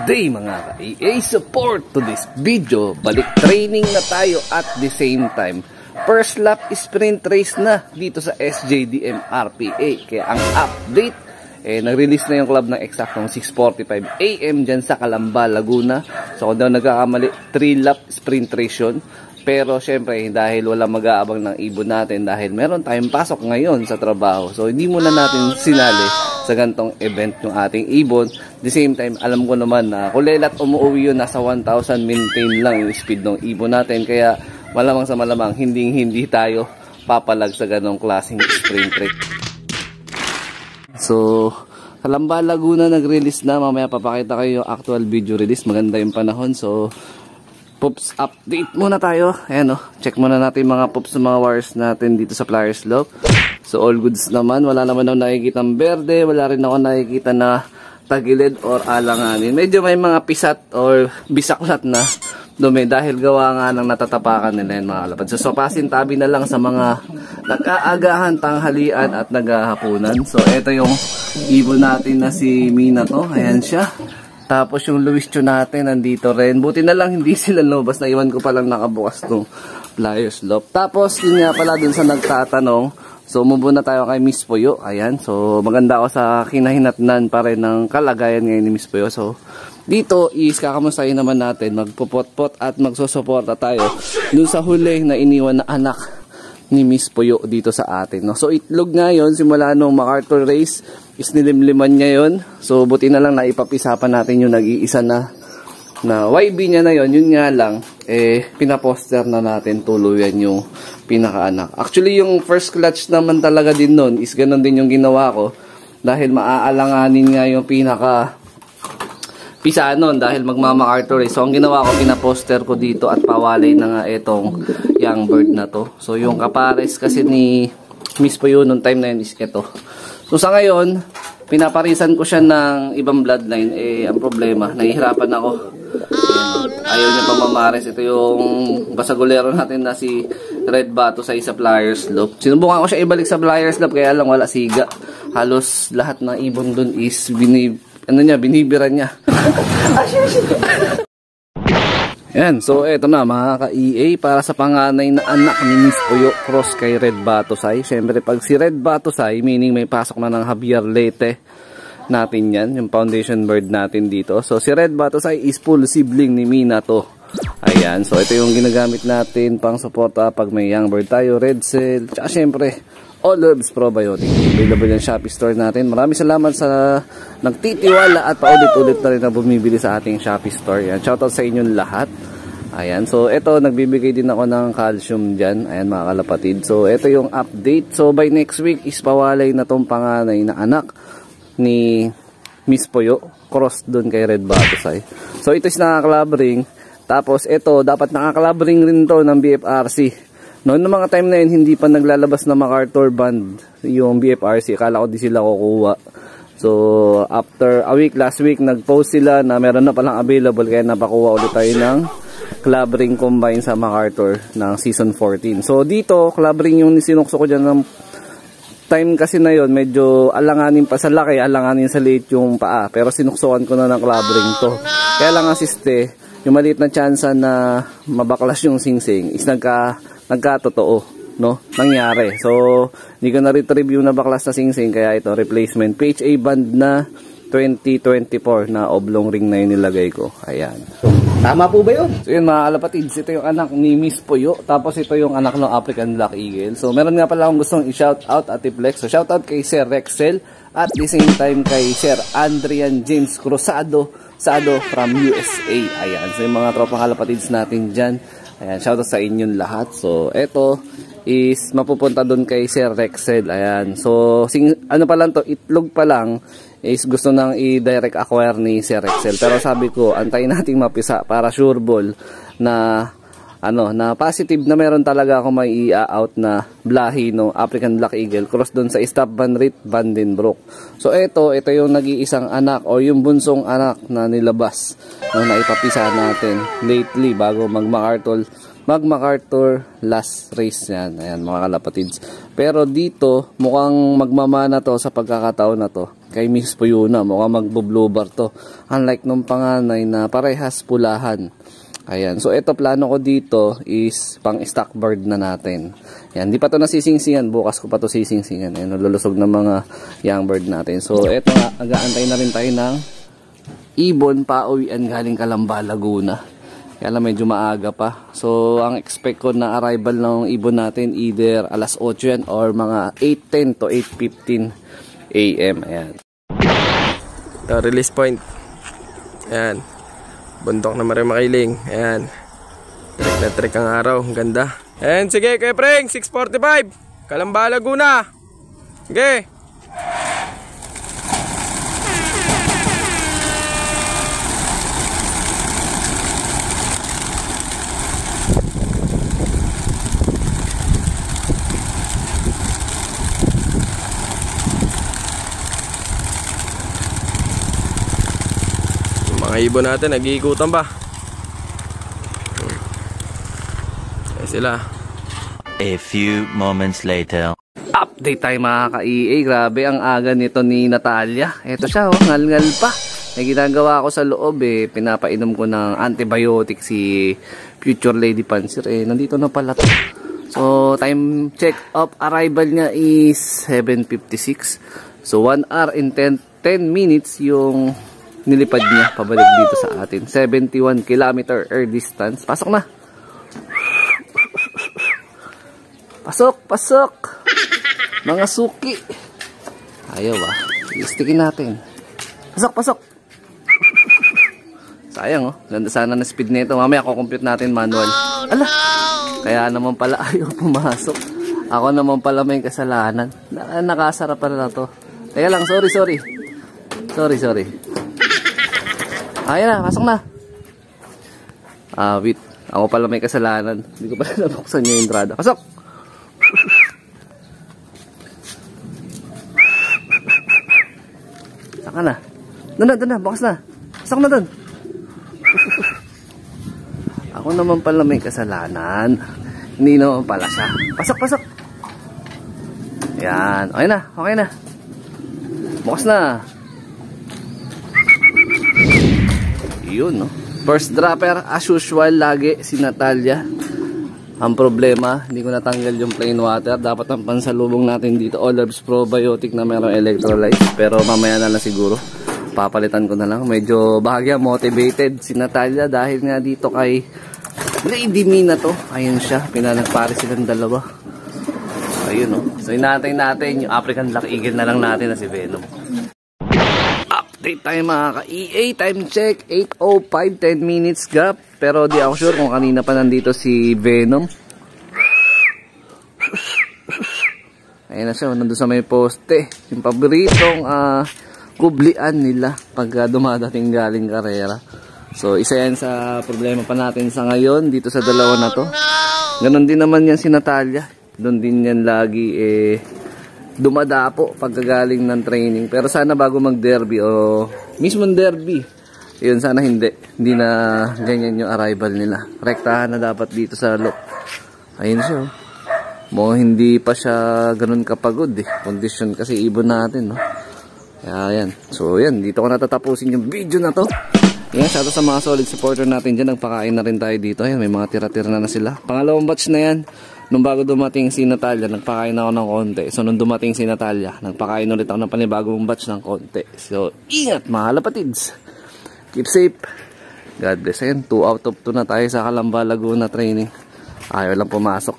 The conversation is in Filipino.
day mga ka-EA support to this video. Balik training na tayo at the same time. First lap sprint race na dito sa SJDM RPA. Kaya ang update, nag-release na yung club ng eksaktong 6:45 AM dyan sa Calamba, Laguna. So kung daw nagkakamali, 3 lap sprint race yun. Pero syempre dahil wala mag-aabang ng ibon natin dahil meron tayong pasok ngayon sa trabaho. So hindi muna natin sinali sa gantong event yung ating ibon. The same time, alam ko naman na kulelat umuwi yun, nasa 1,000 maintain lang yung speed ng ibon natin. Kaya malamang sa malamang, hindi tayo papalag sa ganong klaseng sprint race. So, Calamba, Laguna nag-release na. Mamaya papakita kayo yung actual video release. Maganda yung panahon. So, Pops update muna tayo. Ayan check muna natin mga pops sa mga wires natin dito sa Flyers Loop. So all goods naman, wala naman ako nakikita ng berde, wala rin ako nakikita na tagilid or alanganin. Medyo may mga pisat or bisaklat na dumi dahil gawa nga ng natatapakan nila yan mga kalapad. So pasin tabi na lang sa mga nag-aagahan, tanghalian at naghahapunan. So ito yung ibon natin na si Mina to. Ayan siya. Tapos yung Luischo natin nandito rin. Buti na lang hindi sila lobas. Naiwan ko palang nakabukas tong Flyers Loop. Tapos yun nga pala dun sa nagtatanong. So muna tayo kay Miss Puyo. Ayan. So maganda ako sa kinahinatnan pa rin ng kalagayan ngayon ni Miss Puyo. So dito is kakamustahin naman natin. Magpupot-pot at magsusuporta tayo dun sa huli na iniwan na anak ni Miss Puyo dito sa atin. So itlog nga yun. Simula nung MacArthur race is nilimliman niya yun. So buti na lang na ipapisapan natin yung nag-iisa na YB niya na yun. Yun nga lang pinaposter na natin tuluyan yung pinakaanak. Actually yung first clutch naman talaga din nun is ganun din yung ginawa ko dahil maaalanganin nga yung pinaka pisa nun dahil magmama-Arthur so ang ginawa ko pinaposter ko dito at pawalay na nga itong young bird na to. So yung kapares kasi ni Miss Puyo nung time na yun is ito. So sa ngayon, pinaparisan ko siya ng ibang bloodline. Ang problema, nahihirapan ako. Ayaw niya pa mamares. Ito yung basagulero natin na si Red Bato sa Flyers Loop. Sinubukan ko siya ibalik sa Flyers Loop kaya lang wala siga. Halos lahat ng ibon dun is binibira niya. Yan, so eto na mga ka-EA para sa panganay na anak ni Miss Puyo cross kay Red Batosay. Siyempre pag si Red Batosay, meaning may pasok na ng Javier Leyte natin yan, yung foundation bird natin dito. So si Red Batosay is full sibling ni Mina to. Ayan, so ito yung ginagamit natin pang suporta pag may young bird tayo, red cell, tsaka siyempre All Herbs Probiotic. Available yung Shopee store natin. Maraming salamat sa nagtitiwala at paulit-ulit na rin na bumibili sa ating Shopee store. Yan. Shoutout sa inyong lahat. Ayan. So, ito, nagbibigay din ako ng calcium dyan. Ayan, mga kalapatid. So, ito yung update. So, by next week is pawalay na tong panganay na anak ni Miss Puyo. Cross dun kay Red Batosay. So, ito is nakaklab ring. Tapos, ito, dapat nakaklab ring rin to ng BFRC. Noong mga time na yun, hindi pa naglalabas na MacArthur band yung BFRC. Akala ko di sila kukuha. So, after a week, last week, nag-post sila na meron na palang available. Kaya napakuha ulit tayo ng club ring combine sa MacArthur ng season 14. So, dito, club ring yung sinukso ko dyan ng time kasi na yun. Medyo alanganin pa sa laki, alanganin sa liit yung paa. Pero sinuksukan ko na ng club ring to. Kaya lang asiste, yung maliit na chance na mabaklas yung singsing is nagkatotoo, no? Nangyari. So, hindi ko na-retrieve yung nabaklas na singsing, kaya ito, replacement. PHA band na 2024 na oblong ring na yung nilagay ko. Ayan. Tama po ba yun? So, yun mga kalapatids, ito yung anak ni Miss Puyo. Tapos ito yung anak ng African Black Eagle. So, meron nga pala akong gustong i-shoutout at i-flex. So, shoutout kay Sir Rexel at the same time kay Sir Andrian James Cruzado from USA. Ayan. So, yung mga tropang kalapatids natin dyan. Ayan, shoutout sa inyong lahat. So, eto is mapupunta doon kay Sir Rexel. Ayan. So, ano pa lang to, itlog pa lang is gusto nang i-direct acquire ni Sir Rexel. Pero sabi ko, antayin nating mapisa para sure ball na na positive na meron talaga ako may i-out na blahi no African Black Eagle cross doon sa Staff Van Riet Vandenbroek. So ito yung nag-iisang anak o yung bunsong anak na nilabas na naipapisa natin lately bago mag MacArthur MacArthur last race yan. Ayan mga kalapatids. Pero dito, mukhang magmamana to sa pagkakataon na to. Kay Miss Puyuna, mukhang magbo-blue bar to. Unlike nung panganay na parehas pulahan. Ayan. So, ito plano ko dito is pang stock bird na natin. Ayan. Di pa to nasisingsingan. Bukas ko pa to sisingsingan. Ayan. Lulusog ng mga young bird natin. So, ito nga. Agaantay na rin tayo ng ibon pa uwian galing Calamba, Laguna. Kaya lang medyo maaga pa. So, ang expect ko na arrival ng ibon natin either alas 8 yan or mga 8:10 to 8:15 AM. Ayan. Ito, release point. Ayan. Bundok na Marimakiling. Ayan. Trek na trek ang araw. Ang ganda. Ayan, sige, Kuya Preng. 6:45. Calamba, Laguna. Sige. Mga ibon natin, nag-iikutan ba? Ayan sila. A few moments later. Update tayo mga ka-EA. Grabe ang aga nito ni Natalia. Ito siya, oh, ngal-ngal pa. May ginagawa ako sa loob eh. Pinapainom ko ng antibiotic si Future Lady Panzer. Eh, nandito na pala to. So, time check of arrival niya is 7:56. So, 1 hour and 10 minutes yung nilipad niya pabalik dito sa atin. 71 kilometer air distance. Pasok na. Pasok, pasok. Mga suki. Ayaw ah. I-stickin natin. Pasok, pasok. Sayang oh. Ganda sana na speed nito. Mamaya kukompute natin manual. Ala. Kaya naman pala ayaw pumasok. Ako naman pala may kasalanan. Nakasara pala na to. Teka lang, sorry. Sorry. Ayan na, pasok na. Wait. Ako pala may kasalanan. Hindi ko pala nabuksan yung entrada. Pasok! Saka na. Doon na, bukas na. Pasok na doon. Ako naman pala may kasalanan. Hindi naman pala siya. Pasok! Ayan. Okay na. Bukas na. Yun, no? First dropper, as usual, lagi si Natalia. Ang problema, hindi ko natanggal yung plain water. Dapat ang pansalubong natin dito, All Herbs Probiotic na mayroong electrolyte. Pero mamaya na lang siguro. Papalitan ko na lang. Medyo bahagya, motivated si Natalia dahil nga dito kay Lady Mina to. Ayun siya, pinanagpare silang dalawa. Ayun, no? So, inaantay natin yung African Black Eagle na lang natin na si Venom. Update tayo mga ka-EA, time check 8:05, 10 minutes gap. Pero di ako sure kung kanina pa nandito si Venom. Ayun na siya, nandun sa may poste. Yung paboritong kublian nila pag dumadating galing karera. So isa yan sa problema pa natin sa ngayon dito sa dalawa na to. Ganon din naman yan si Natalia. Doon din yan lagi dumadapo pagkagaling ng training. Pero sana bago mag-derby o mismong derby, yun sana hindi na ganyan yung arrival nila. Rektahan na dapat dito sa loop. Ayun siya. Mo hindi pa siya ganun kapagod eh. Condition kasi ibon natin, no. Kaya yan. So yan, dito ko natatapusin yung video na to. Yan, shout out sa mga solid supporter natin dyan. Nagpakain na rin tayo dito. Ayan, may mga tira-tira na sila. Pangalawang batch na yan. Nung bago dumating si Natalia, nagpakain ako ng konti. So, nung dumating si Natalia, nagpakain ulit ako ng panibagong batch ng konti. So, ingat mga halapatids. Keep safe. God bless. Ayan, 2 out of 2 na tayo sa Calamba, Laguna training. Ayaw lang pumasok.